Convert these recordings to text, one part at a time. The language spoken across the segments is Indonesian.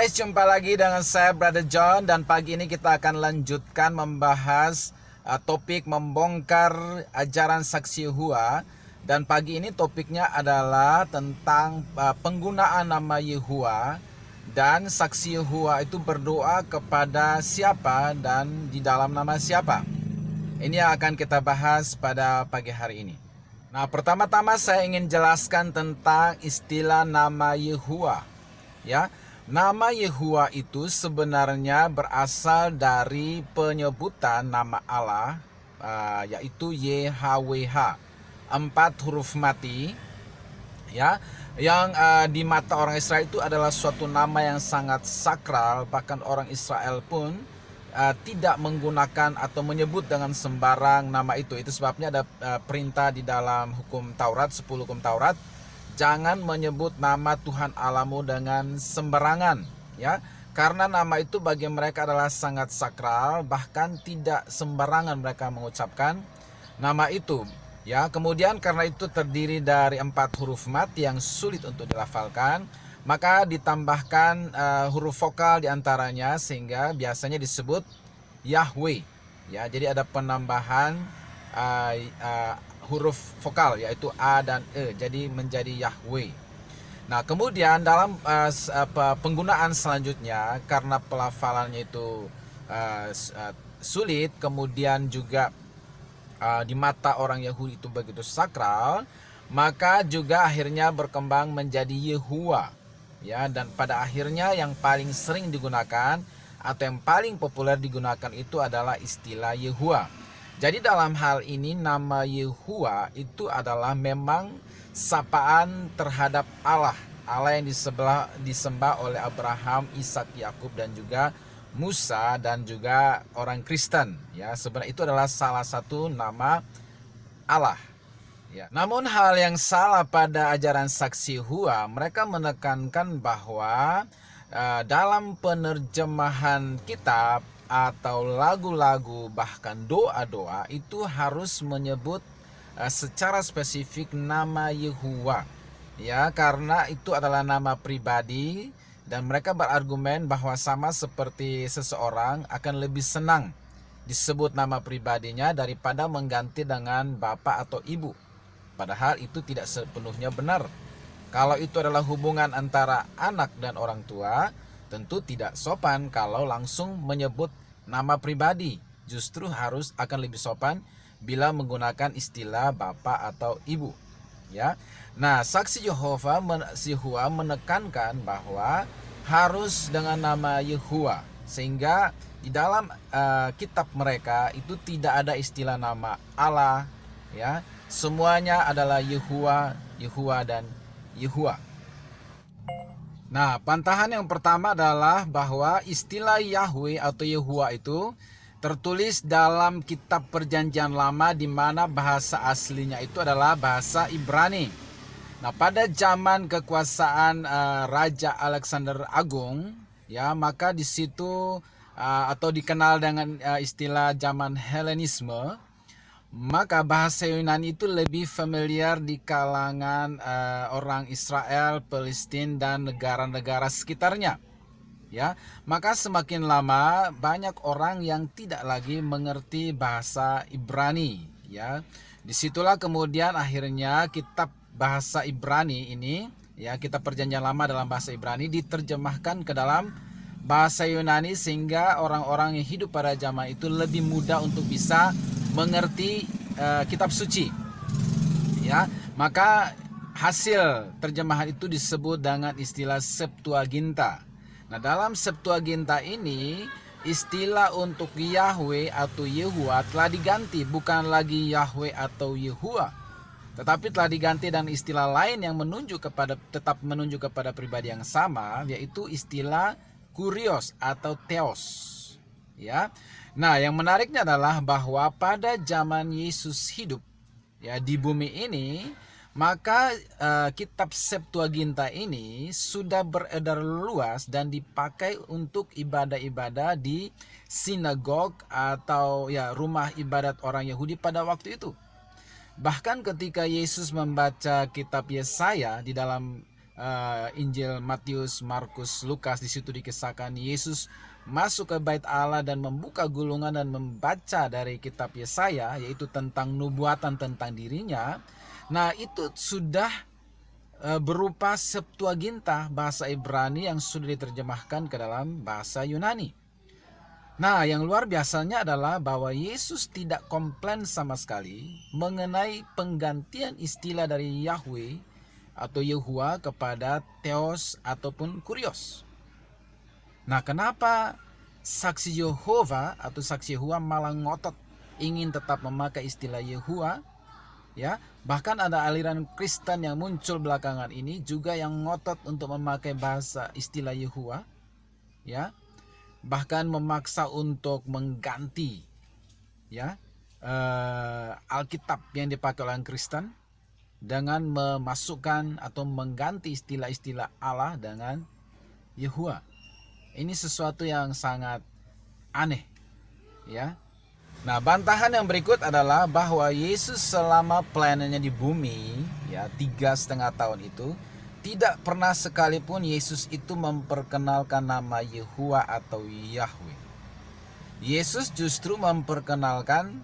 guys, jumpa lagi dengan saya Brother John, dan pagi ini kita akan lanjutkan membahas topik membongkar ajaran saksi Yehova. Dan pagi ini topiknya adalah tentang penggunaan nama Yehova, dan saksi Yehova itu berdoa kepada siapa dan di dalam nama siapa. Ini yang akan kita bahas pada pagi hari ini. Nah, pertama-tama saya ingin jelaskan tentang istilah nama Yehova. Ya, nama Yehova itu sebenarnya berasal dari penyebutan nama Allah, yaitu YHWH, 4 huruf mati, ya, yang di mata orang Israel itu adalah suatu nama yang sangat sakral. Bahkan orang Israel pun tidak menggunakan atau menyebut dengan sembarang nama itu. Itu sebabnya ada perintah di dalam hukum Taurat, 10 hukum Taurat, jangan menyebut nama Tuhan Allahmu dengan sembarangan, ya, karena nama itu bagi mereka adalah sangat sakral. Bahkan tidak sembarangan mereka mengucapkan nama itu, ya. Kemudian karena itu terdiri dari 4 huruf mati yang sulit untuk dilafalkan, maka ditambahkan huruf vokal diantaranya, sehingga biasanya disebut Yahweh, ya. Jadi ada penambahan huruf vokal, yaitu A dan E, jadi menjadi Yahweh. Nah, kemudian dalam penggunaan selanjutnya, karena pelafalannya itu sulit, kemudian juga di mata orang Yahudi itu begitu sakral, maka juga akhirnya berkembang menjadi Yehuwa, ya. Dan pada akhirnya yang paling sering digunakan atau yang paling populer digunakan itu adalah istilah Yehuwa. Jadi dalam hal ini nama Yehuwa itu adalah memang sapaan terhadap Allah, Allah yang disembah oleh Abraham, Ishak, Yakub, dan juga Musa, dan juga orang Kristen, ya. Sebenarnya itu adalah salah satu nama Allah, ya. Namun hal yang salah pada ajaran saksi Yehova, mereka menekankan bahwa dalam penerjemahan kitab atau lagu-lagu, bahkan doa-doa, itu harus menyebut secara spesifik nama Yehuwa, ya, karena itu adalah nama pribadi. Dan mereka berargumen bahwa sama seperti seseorang akan lebih senang disebut nama pribadinya daripada mengganti dengan bapak atau ibu. Padahal itu tidak sepenuhnya benar. Kalau itu adalah hubungan antara anak dan orang tua, tentu tidak sopan kalau langsung menyebut nama pribadi. Justru akan lebih sopan bila menggunakan istilah bapak atau ibu, ya. Nah, saksi Yehova menekankan bahwa harus dengan nama Yehuwa, sehingga di dalam kitab mereka itu tidak ada istilah nama Allah, ya. Semuanya adalah Yehuwa, Yehuwa, dan Yehuwa. Nah, pantahan yang pertama adalah bahwa istilah Yahweh atau Yehuwa itu tertulis dalam kitab Perjanjian Lama, di mana bahasa aslinya itu adalah bahasa Ibrani. Nah, pada zaman kekuasaan Raja Alexander Agung, ya, maka di situ atau dikenal dengan istilah zaman Helenisme, maka bahasa Yunani itu lebih familiar di kalangan orang Israel, Palestina, dan negara-negara sekitarnya, ya. Maka semakin lama banyak orang yang tidak lagi mengerti bahasa Ibrani, ya. Disitulah kemudian akhirnya kitab bahasa Ibrani ini, ya, kitab Perjanjian Lama dalam bahasa Ibrani diterjemahkan ke dalam bahasa Yunani, sehingga orang-orang yang hidup pada zaman itu lebih mudah untuk bisa mengerti kitab suci, ya. Maka hasil terjemahan itu disebut dengan istilah Septuaginta. Nah, dalam Septuaginta ini istilah untuk Yahweh atau Yehuwa telah diganti, bukan lagi Yahweh atau Yehuwa, tetapi telah diganti dengan istilah lain yang tetap menunjuk kepada pribadi yang sama, yaitu istilah Kurios atau Theos, ya. Nah, yang menariknya adalah bahwa pada zaman Yesus hidup, ya, di bumi ini, maka kitab Septuaginta ini sudah beredar luas dan dipakai untuk ibadah-ibadah di sinagog atau, ya, rumah ibadat orang Yahudi pada waktu itu. Bahkan ketika Yesus membaca kitab Yesaya di dalam Injil Matius, Markus, Lukas, di situ dikisahkan Yesus masuk ke bait Allah dan membuka gulungan dan membaca dari kitab Yesaya, yaitu tentang nubuatan tentang dirinya. Nah, itu sudah berupa Septuaginta, bahasa Ibrani yang sudah diterjemahkan ke dalam bahasa Yunani. Nah, yang luar biasanya adalah bahwa Yesus tidak komplain sama sekali mengenai penggantian istilah dari Yahweh atau Yehuwa kepada Theos ataupun Kurios. Nah, kenapa saksi Yehova atau saksi Yehuwa malah ngotot ingin tetap memakai istilah Yehuwa? Ya, bahkan ada aliran Kristen yang muncul belakangan ini juga yang ngotot untuk memakai bahasa istilah Yehuwa, ya, bahkan memaksa untuk mengganti, ya, Alkitab yang dipakai oleh Kristen dengan memasukkan atau mengganti istilah-istilah Allah dengan Yehuwa. Ini sesuatu yang sangat aneh, ya. Nah, bantahan yang berikut adalah bahwa Yesus selama pelayanannya di bumi, ya, 3,5 tahun itu, tidak pernah sekalipun Yesus itu memperkenalkan nama Yehuwa atau Yahweh. Yesus justru memperkenalkan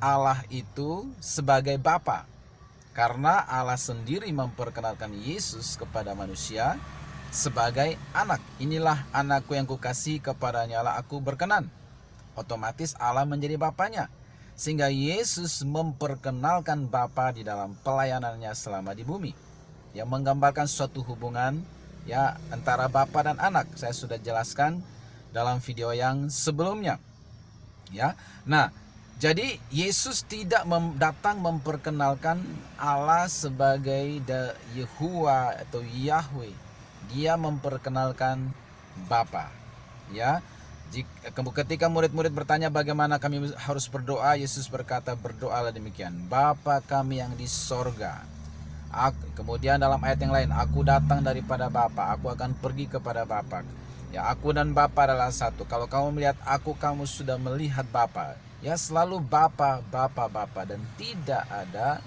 Allah itu sebagai Bapa, karena Allah sendiri memperkenalkan Yesus kepada manusia sebagai anak. Inilah anakku yang kukasihi, kepadanya lah aku berkenan. Otomatis Allah menjadi Bapanya, sehingga Yesus memperkenalkan Bapa di dalam pelayanannya selama di bumi, yang menggambarkan suatu hubungan, ya, antara Bapa dan anak. Saya sudah jelaskan dalam video yang sebelumnya, ya. Nah, jadi Yesus tidak datang memperkenalkan Allah sebagai Yehuwa atau Yahweh. Dia memperkenalkan Bapa, ya. Ketika murid-murid bertanya bagaimana kami harus berdoa, Yesus berkata, berdoalah demikian: Bapa kami yang di sorga. Kemudian dalam ayat yang lain, aku datang daripada Bapa, aku akan pergi kepada Bapa. Ya, aku dan Bapa adalah satu. Kalau kamu melihat aku, kamu sudah melihat Bapa. Ya, selalu Bapa, Bapa, Bapa, dan tidak ada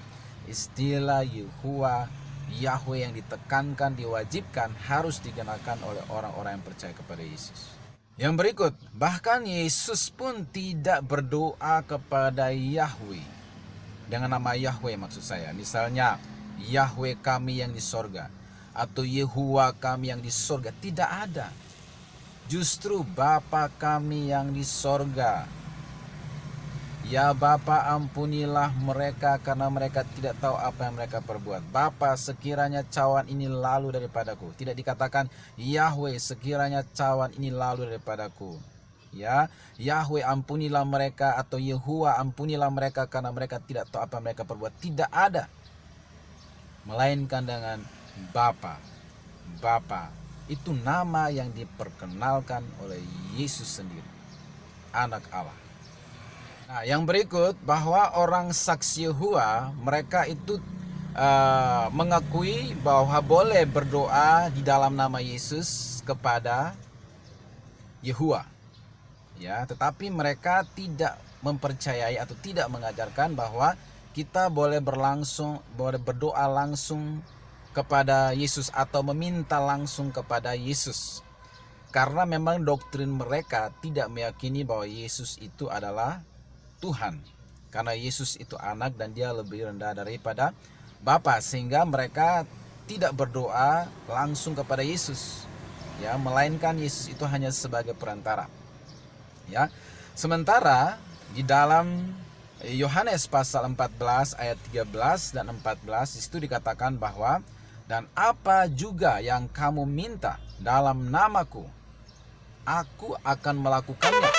istilah Yehuwa, Yahweh yang ditekankan, diwajibkan, harus digunakan oleh orang-orang yang percaya kepada Yesus. Yang berikut, bahkan Yesus pun tidak berdoa kepada Yahweh dengan nama Yahweh, maksud saya. Misalnya, Yahweh kami yang di sorga, atau Yehuwa kami yang di sorga. Tidak ada. Justru Bapa kami yang di sorga. Ya Bapa, ampunilah mereka karena mereka tidak tahu apa yang mereka perbuat. Bapa, sekiranya cawan ini lalu daripadaku. Tidak dikatakan Yahweh, sekiranya cawan ini lalu daripadaku. Ya, Yahweh ampunilah mereka, atau Yehuwa ampunilah mereka karena mereka tidak tahu apa yang mereka perbuat. Tidak ada. Melainkan dengan Bapa. Bapa itu nama yang diperkenalkan oleh Yesus sendiri, anak Allah. Nah, yang berikut, bahwa orang saksi Yehuwa, mereka itu mengakui bahwa boleh berdoa di dalam nama Yesus kepada Yehuwa, ya, tetapi mereka tidak mempercayai atau tidak mengajarkan bahwa kita boleh berdoa langsung kepada Yesus atau meminta langsung kepada Yesus, karena memang doktrin mereka tidak meyakini bahwa Yesus itu adalah Tuhan, karena Yesus itu anak dan dia lebih rendah daripada Bapa, sehingga mereka tidak berdoa langsung kepada Yesus, ya, melainkan Yesus itu hanya sebagai perantara, ya. Sementara di dalam Yohanes pasal 14 ayat 13 dan 14 itu dikatakan bahwa, dan apa juga yang kamu minta dalam namaku, aku akan melakukannya,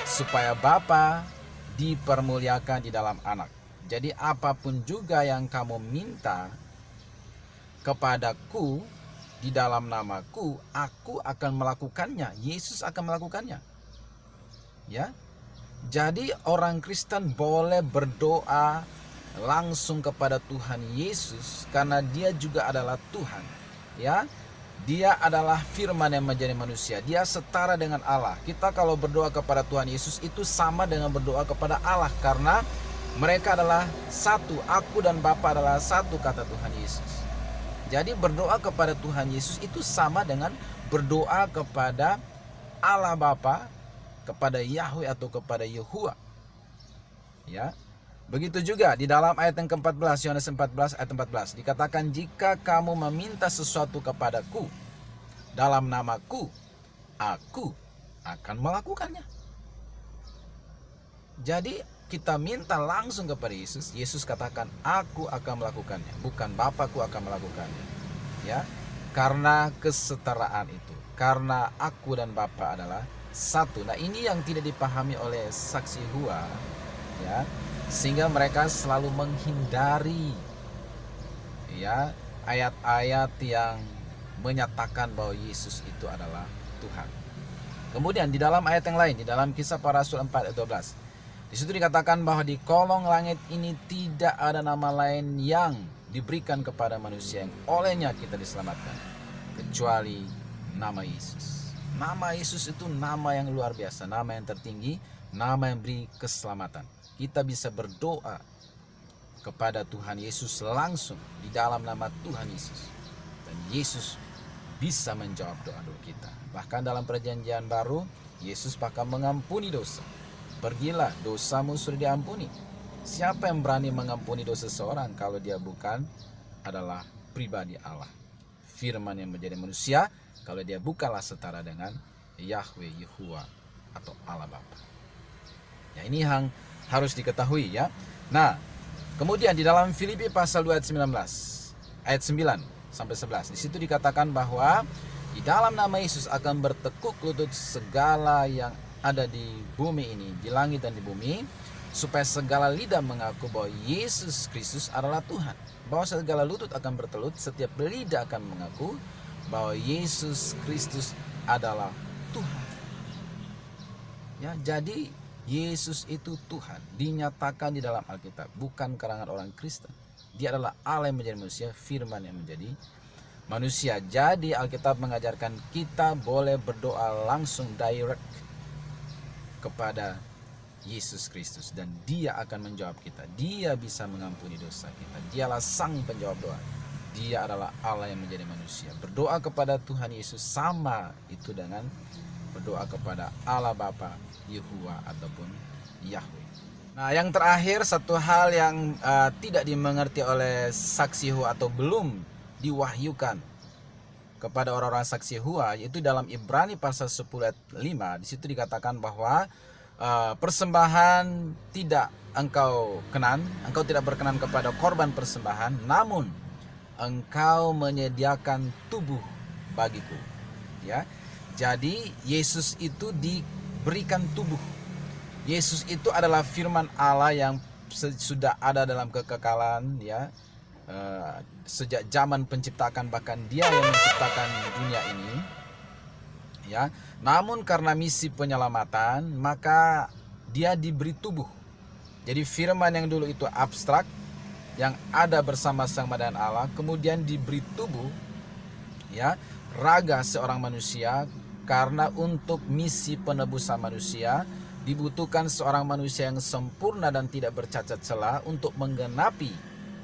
supaya Bapa dipermuliakan di dalam anak. Jadi apapun juga yang kamu minta kepadaku di dalam namaku, aku akan melakukannya. Yesus akan melakukannya, ya. Jadi orang Kristen boleh berdoa langsung kepada Tuhan Yesus karena dia juga adalah Tuhan, ya. Dia adalah firman yang menjadi manusia. Dia setara dengan Allah. Kita kalau berdoa kepada Tuhan Yesus itu sama dengan berdoa kepada Allah, karena mereka adalah satu. Aku dan Bapa adalah satu, kata Tuhan Yesus. Jadi berdoa kepada Tuhan Yesus itu sama dengan berdoa kepada Allah Bapa, kepada Yahweh atau kepada Yehuwa. Ya. Begitu juga di dalam ayat yang ke-14, Yohanes 14 ayat 14 dikatakan, jika kamu meminta sesuatu kepadaku dalam namaku, aku akan melakukannya. Jadi kita minta langsung kepada Yesus. Yesus katakan, aku akan melakukannya, bukan Bapakku akan melakukannya. Ya, karena kesetaraan itu, karena aku dan Bapa adalah satu. Nah, ini yang tidak dipahami oleh saksi Yehova, ya, sehingga mereka selalu menghindari, ya, ayat-ayat yang menyatakan bahwa Yesus itu adalah Tuhan. Kemudian di dalam ayat yang lain, di dalam Kisah Para Rasul 4 ayat 12, di situ dikatakan bahwa di kolong langit ini tidak ada nama lain yang diberikan kepada manusia yang olehnya kita diselamatkan, kecuali nama Yesus. Nama Yesus itu nama yang luar biasa, nama yang tertinggi, nama yang beri keselamatan. Kita bisa berdoa kepada Tuhan Yesus langsung di dalam nama Tuhan Yesus. Dan Yesus bisa menjawab doa-doa kita. Bahkan dalam perjanjian baru, Yesus bahkan mengampuni dosa. Pergilah, dosamu sudah diampuni. Siapa yang berani mengampuni dosa seseorang kalau dia bukan adalah pribadi Allah? Firman yang menjadi manusia, kalau dia bukanlah setara dengan Yahweh, Yehuwa atau Allah Bapa. Ya, ini yang harus diketahui, ya. Nah, kemudian di dalam Filipi pasal 2 ayat 19, ayat 9 sampai 11, di situ dikatakan bahwa di dalam nama Yesus akan bertekuk lutut segala yang ada di bumi ini, di langit dan di bumi, supaya segala lidah mengaku bahwa Yesus Kristus adalah Tuhan. Bahwa segala lutut akan bertelut, setiap lidah akan mengaku bahwa Yesus Kristus adalah Tuhan. Ya, jadi Yesus itu Tuhan, dinyatakan di dalam Alkitab, bukan karangan orang Kristen. Dia adalah Allah yang menjadi manusia, firman yang menjadi manusia. Jadi Alkitab mengajarkan kita boleh berdoa langsung direct kepada Yesus Kristus, dan dia akan menjawab kita. Dia bisa mengampuni dosa kita. Dialah sang penjawab doa. Dia adalah Allah yang menjadi manusia. Berdoa kepada Tuhan Yesus sama itu dengan berdoa kepada Allah Bapa, Yehuwa ataupun Yahweh. Nah, yang terakhir, satu hal yang tidak dimengerti oleh saksi Yehuwa atau belum diwahyukan kepada orang-orang saksi Yehuwa, yaitu dalam Ibrani pasal 10 ayat 5. Di situ dikatakan bahwa persembahan tidak engkau tidak berkenan kepada korban persembahan, namun engkau menyediakan tubuh bagiku. Ya. Jadi Yesus itu diberikan tubuh. Yesus itu adalah firman Allah yang sudah ada dalam kekekalan, ya. Sejak zaman penciptakan, bahkan dia yang menciptakan dunia ini, ya. Namun karena misi penyelamatan, maka dia diberi tubuh. Jadi firman yang dulu itu abstrak, yang ada bersama-sama dengan Allah, kemudian diberi tubuh, ya, raga seorang manusia, karena untuk misi penebusan manusia dibutuhkan seorang manusia yang sempurna dan tidak bercacat celah untuk menggenapi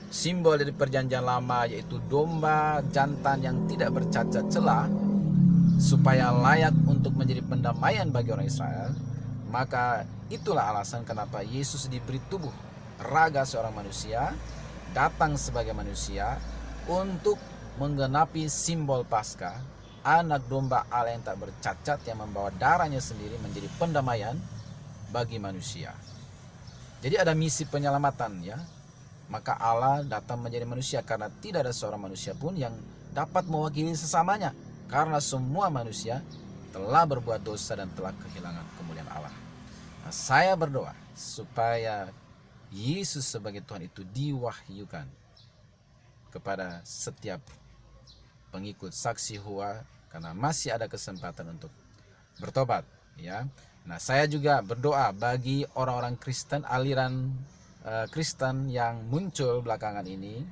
simbol dari perjanjian lama, yaitu domba jantan yang tidak bercacat celah, supaya layak untuk menjadi pendamaian bagi orang Israel. Maka itulah alasan kenapa Yesus diberi tubuh, raga seorang manusia, datang sebagai manusia untuk menggenapi simbol Paskah, anak domba Allah yang tak bercacat, yang membawa darahnya sendiri menjadi pendamaian bagi manusia. Jadi ada misi penyelamatan, ya. Maka Allah datang menjadi manusia karena tidak ada seorang manusia pun yang dapat mewakili sesamanya, karena semua manusia telah berbuat dosa dan telah kehilangan kemuliaan Allah. Nah, saya berdoa supaya Yesus sebagai Tuhan itu diwahyukan kepada setiap pengikut saksi Yehuwa, karena masih ada kesempatan untuk bertobat, ya. Nah, saya juga berdoa bagi orang-orang Kristen, aliran Kristen yang muncul belakangan ini,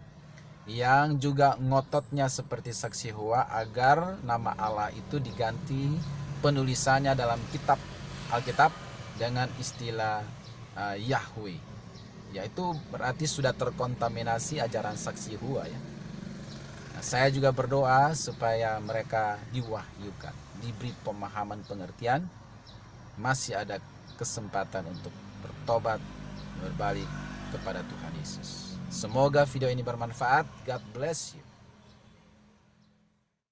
yang juga ngototnya seperti saksi Yehuwa, agar nama Allah itu diganti penulisannya dalam kitab Alkitab dengan istilah Yahweh, yaitu berarti sudah terkontaminasi ajaran saksi Yehuwa, ya. Saya juga berdoa supaya mereka diwahyukan, diberi pemahaman pengertian, masih ada kesempatan untuk bertobat, berbalik kepada Tuhan Yesus. Semoga video ini bermanfaat. God bless you.